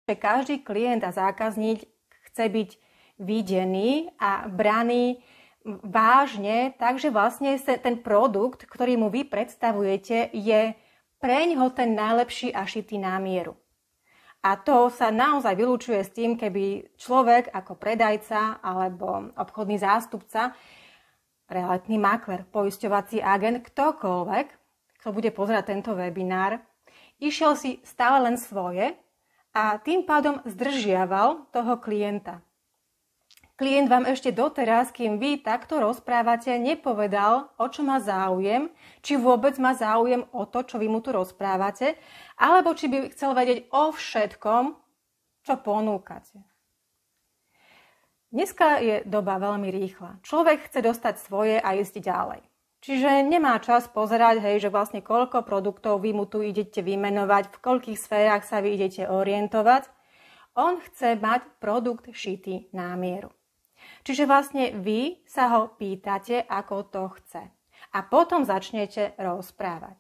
že každý klient a zákazník chce byť videný a braný vážne, takže vlastne ten produkt, ktorý mu vy predstavujete, je preňho ten najlepší a šitý na mieru. A to sa naozaj vylučuje s tým, keby človek ako predajca alebo obchodný zástupca, realitný makler, poisťovací agent, ktokoľvek, kto bude pozerať tento webinár, išiel si stále len svoje a tým pádom zdržiaval toho klienta. Klient vám ešte doteraz, kým vy takto rozprávate, nepovedal, o čo má záujem, či vôbec má záujem o to, čo vy mu tu rozprávate, alebo či by chcel vedieť o všetkom, čo ponúkate. Dneska je doba veľmi rýchla. Človek chce dostať svoje a ísť ďalej. Čiže nemá čas pozerať, že vlastne koľko produktov vy mu tu idete vymenovať, v koľkých sférach sa vy idete orientovať. On chce mať produkt šitý na mieru. Čiže vlastne vy sa ho pýtate, ako to chce. A potom začnete rozprávať.